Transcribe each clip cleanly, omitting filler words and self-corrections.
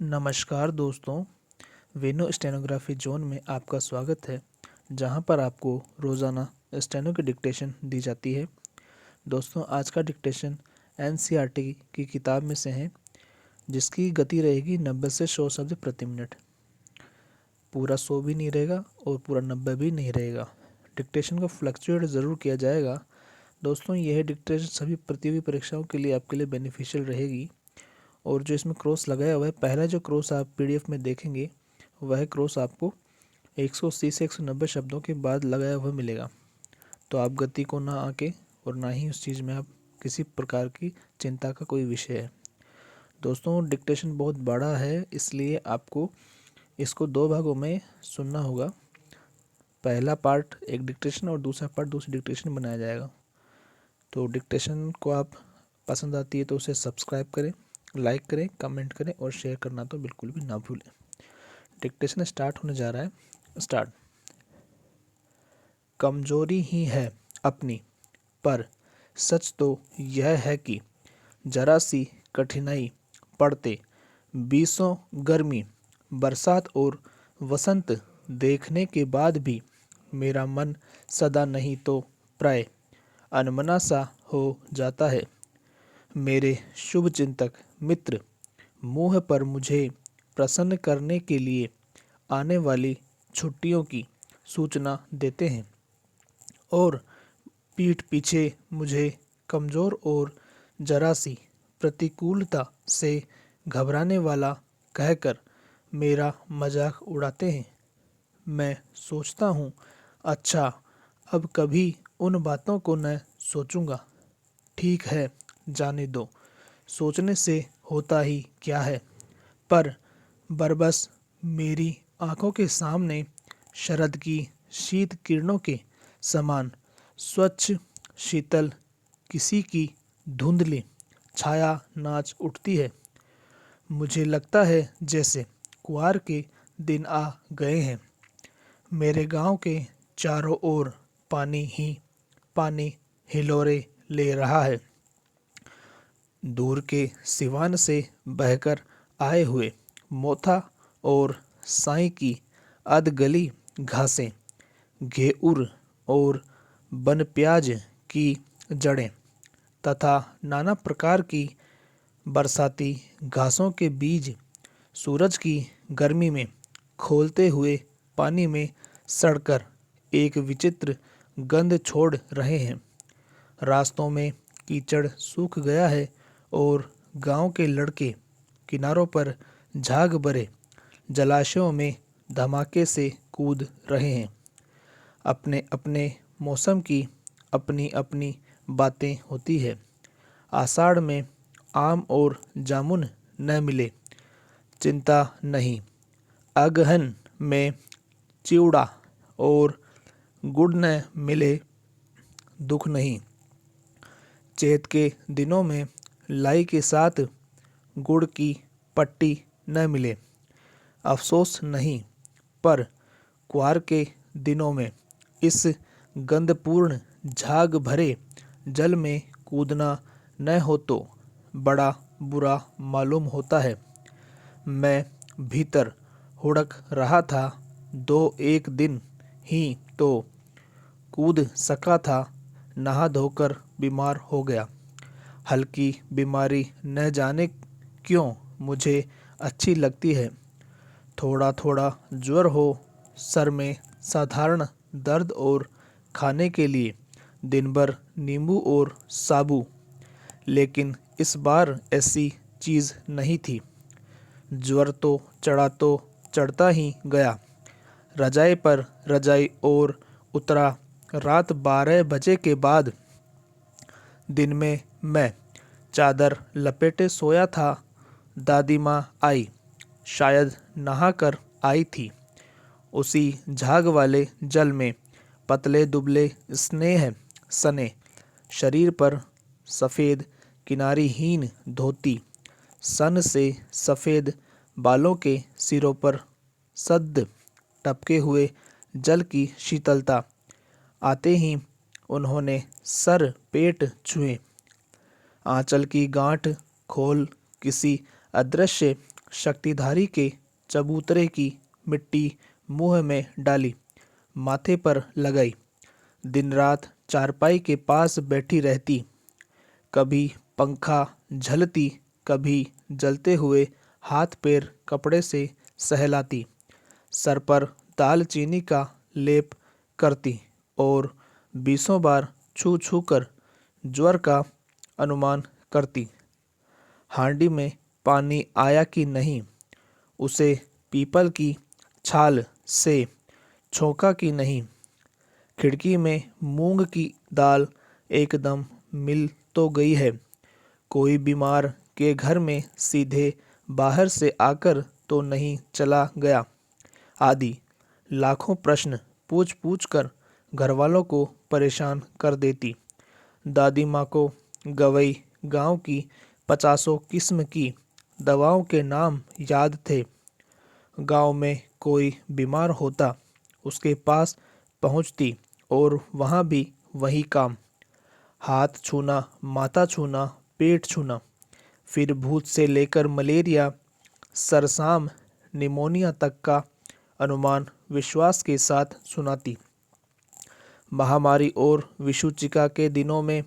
नमस्कार दोस्तों, वेनो stenography zone में आपका स्वागत है, जहां पर आपको रोज़ाना स्टेनो की डिक्टेशन दी जाती है। दोस्तों, आज का डिक्टेशन एनसीईआरटी की किताब में से है, जिसकी गति रहेगी 90 से 100 शब्द प्रति मिनट। पूरा 100 भी नहीं रहेगा और पूरा 90 भी नहीं रहेगा। डिक्टेशन को फ्लक्चुएट ज़रूर किया जाएगा। दोस्तों, यह डिक्टेशन सभी प्रतियोगी परीक्षाओं के लिए आपके लिए बेनिफिशियल रहेगी। और जो इसमें क्रॉस लगाया हुआ है, पहला जो क्रॉस आप पीडीएफ में देखेंगे, वह क्रॉस आपको 180 से 190 शब्दों के बाद लगाया हुआ मिलेगा। तो आप गति को ना आके और ना ही उस चीज़ में आप किसी प्रकार की चिंता का कोई विषय है। दोस्तों, डिक्टेशन बहुत बड़ा है, इसलिए आपको इसको 2 भागों में सुनना होगा। पहला पार्ट एक डिक्टेशन और दूसरा पार्ट दूसरी डिक्टेशन बनाया जाएगा। तो डिक्टेशन को आप पसंद आती है तो उसे सब्सक्राइब करें, लाइक करें, कमेंट करें और शेयर करना तो बिल्कुल भी ना भूलें। डिक्टेशन स्टार्ट होने जा रहा है। स्टार्ट। कमजोरी ही है अपनी, पर सच तो यह है कि जरा सी कठिनाई पड़ते बीसों गर्मी, बरसात और वसंत देखने के बाद भी मेरा मन सदा नहीं तो प्राय अनमना सा हो जाता है। मेरे शुभ चिंतक मित्र मुँह पर मुझे प्रसन्न करने के लिए आने वाली छुट्टियों की सूचना देते हैं और पीठ पीछे मुझे कमज़ोर और जरा सी प्रतिकूलता से घबराने वाला कहकर मेरा मजाक उड़ाते हैं। मैं सोचता हूँ, अच्छा, अब कभी उन बातों को न सोचूंगा। ठीक है, जाने दो, सोचने से होता ही क्या है। पर बरबस मेरी आंखों के सामने शरद की शीत किरणों के समान स्वच्छ शीतल किसी की धुंधली छाया नाच उठती है। मुझे लगता है जैसे कुआर के दिन आ गए हैं। मेरे गांव के चारों ओर पानी ही पानी हिलोरे ले रहा है। दूर के सिवान से बहकर आए हुए मोथा और साई की अधगली घासें, घेउर और बनप्याज की जड़ें तथा नाना प्रकार की बरसाती घासों के बीज सूरज की गर्मी में खोलते हुए पानी में सड़कर एक विचित्र गंध छोड़ रहे हैं। रास्तों में कीचड़ सूख गया है और गांव के लड़के किनारों पर झाग भरे जलाशयों में धमाके से कूद रहे हैं। अपने अपने मौसम की अपनी अपनी बातें होती है। आषाढ़ में आम और जामुन न मिले, चिंता नहीं। अगहन में चिवड़ा और गुड़ न मिले, दुख नहीं। चैत के दिनों में लाई के साथ गुड़ की पट्टी न मिले, अफसोस नहीं। पर कुआर के दिनों में इस गंधपूर्ण झाग भरे जल में कूदना न हो तो बड़ा बुरा मालूम होता है। मैं भीतर हुड़क रहा था, 2-1 दिन ही तो कूद सका था, नहा धोकर बीमार हो गया। हल्की बीमारी न जाने क्यों मुझे अच्छी लगती है। थोड़ा थोड़ा ज्वर हो, सर में साधारण दर्द और खाने के लिए दिन भर नींबू और साबू, लेकिन इस बार ऐसी चीज़ नहीं थी। ज्वर तो चढ़ता ही गया, रजाई पर रजाई और उतरा। रात 12 बजे के बाद दिन में मैं चादर लपेटे सोया था। दादी माँ आई, शायद नहाकर आई थी। उसी झाग वाले जल में पतले दुबले स्नेह सने शरीर पर सफ़ेद किनारीहीन धोती, सन से सफ़ेद बालों के सिरों पर सद्द टपके हुए जल की शीतलता। आते ही उन्होंने सर पेट छुए, आंचल की गांठ खोल किसी अदृश्य शक्तिधारी के चबूतरे की मिट्टी मुंह में डाली, माथे पर लगाई। दिन रात चारपाई के पास बैठी रहती, कभी पंखा झलती, कभी जलते हुए हाथ पैर कपड़े से सहलाती, सर पर दालचीनी का लेप करती और बीसों बार छू छू कर ज्वर का अनुमान करती। हांडी में पानी आया कि नहीं, उसे पीपल की छाल से छोंका कि नहीं, खिड़की में मूंग की दाल एकदम मिल तो गई है, कोई बीमार के घर में सीधे बाहर से आकर तो नहीं चला गया, आदि लाखों प्रश्न पूछ पूछ कर घरवालों को परेशान कर देती। दादी माँ को गवई गांव की 50 किस्म की दवाओं के नाम याद थे। गांव में कोई बीमार होता, उसके पास पहुंचती और वहां भी वही काम, हाथ छूना, माथा छूना, पेट छूना, फिर भूत से लेकर मलेरिया, सरसाम, निमोनिया तक का अनुमान विश्वास के साथ सुनाती। महामारी और विषुचिका के दिनों में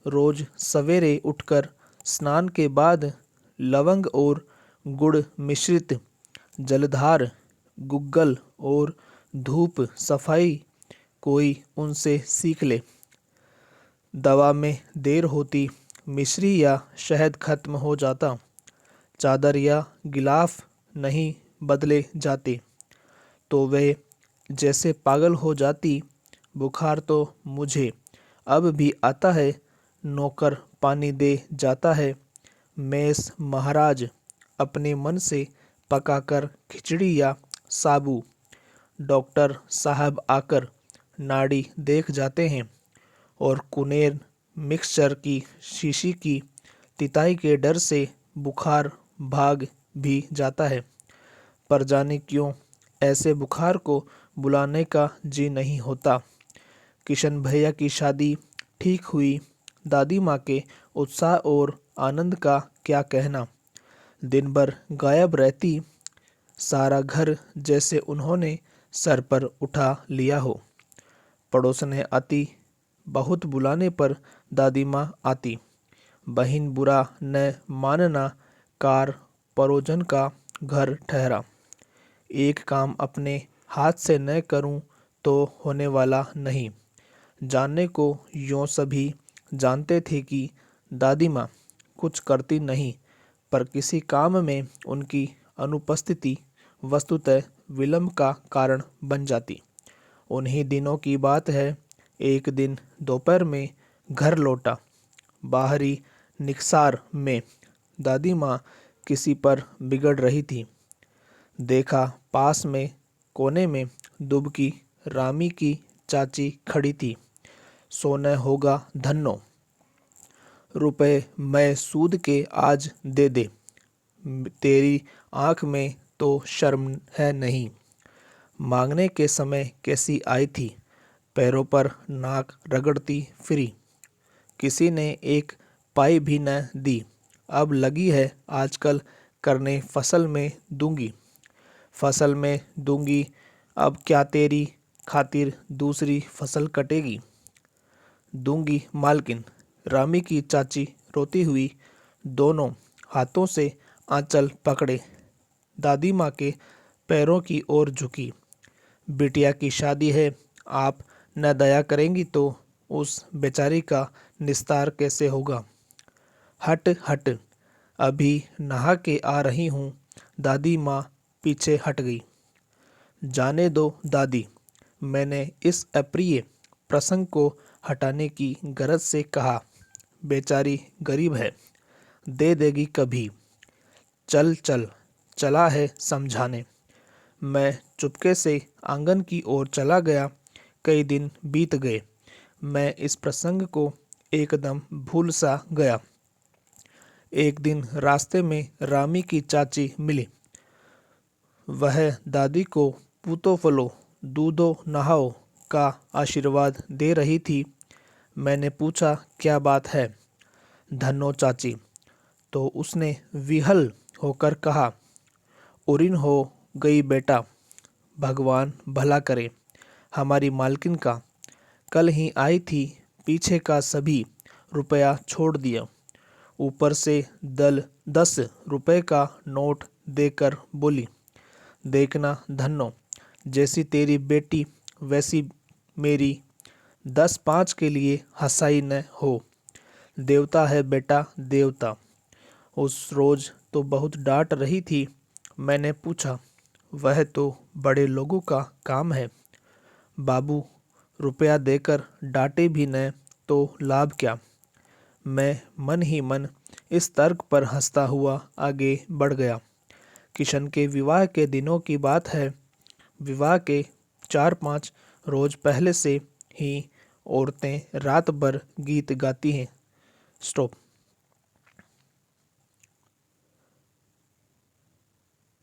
रोज सवेरे उठकर स्नान के बाद लवंग और गुड़ मिश्रित जलधार, गुग्गल और धूप सफाई कोई उनसे सीख ले। दवा में देर होती, मिश्री या शहद खत्म हो जाता, चादर या गिलाफ नहीं बदले जाते तो वे जैसे पागल हो जाती। बुखार तो मुझे अब भी आता है, नौकर पानी दे जाता है, मेस महाराज अपने मन से पकाकर खिचड़ी या साबू, डॉक्टर साहब आकर नाड़ी देख जाते हैं और कुनेर मिक्सचर की शीशी की तिताई के डर से बुखार भाग भी जाता है। पर जाने क्यों ऐसे बुखार को बुलाने का जी नहीं होता। किशन भैया की शादी ठीक हुई, दादी माँ के उत्साह और आनंद का क्या कहना। दिन भर गायब रहती, सारा घर जैसे उन्होंने सर पर उठा लिया हो। पड़ोसने आती, बहुत बुलाने पर दादी माँ आती। बहन बुरा न मानना, कार परोजन का घर ठहरा। एक काम अपने हाथ से न करूं तो होने वाला नहीं। जानने को यों सभी जानते थे कि दादी माँ कुछ करती नहीं, पर किसी काम में उनकी अनुपस्थिति वस्तुतः विलंब का कारण बन जाती। उन्हीं दिनों की बात है, एक दिन दोपहर में घर लौटा। बाहरी निकसार में दादी माँ किसी पर बिगड़ रही थी। देखा पास में कोने में दुबकी रामी की चाची खड़ी थी। सोना होगा धन्नो, रुपए मैं सूद के आज दे दे, तेरी आंख में तो शर्म है नहीं। मांगने के समय कैसी आई थी, पैरों पर नाक रगड़ती फिरी। किसी ने एक पाई भी न दी। अब लगी है आजकल करने फसल में दूंगी, फसल में दूंगी। अब क्या तेरी खातिर दूसरी फसल कटेगी। दूंगी मालकिन, रामी की चाची रोती हुई दोनों हाथों से आंचल पकड़े दादी माँ के पैरों की ओर झुकी। बिटिया की शादी है, आप न दया करेंगी तो उस बेचारी का निस्तार कैसे होगा। हट हट, अभी नहा के आ रही हूँ। दादी माँ पीछे हट गई। जाने दो दादी, मैंने इस अप्रिय प्रसंग को हटाने की गरज से कहा। बेचारी गरीब है, दे देगी कभी। चल चल, चला है समझाने। मैं चुपके से आंगन की ओर चला गया। कई दिन बीत गए, मैं इस प्रसंग को एकदम भूल सा गया। एक दिन रास्ते में रामी की चाची मिली। वह दादी को पूतो फलो दूधो नहाओ का आशीर्वाद दे रही थी। मैंने पूछा क्या बात है धन्नो चाची, तो उसने विहल होकर कहा, उरीन हो गई बेटा, भगवान भला करे। हमारी मालकिन का कल ही आई थी, पीछे का सभी रुपया छोड़ दिया, ऊपर से 10 रुपए का नोट देकर बोली, देखना धन्नो, जैसी तेरी बेटी वैसी मेरी, 10 5 के लिए हंसाई न हो। देवता है बेटा देवता। उस रोज तो बहुत डांट रही थी। मैंने पूछा, वह तो बड़े लोगों का काम है बाबू, रुपया देकर डांटे भी न तो लाभ क्या। मैं मन ही मन इस तर्क पर हंसता हुआ आगे बढ़ गया। किशन के विवाह के दिनों की बात है। विवाह के 4 5 रोज पहले से ही औरतें रात भर गीत गाती हैं। स्टॉप।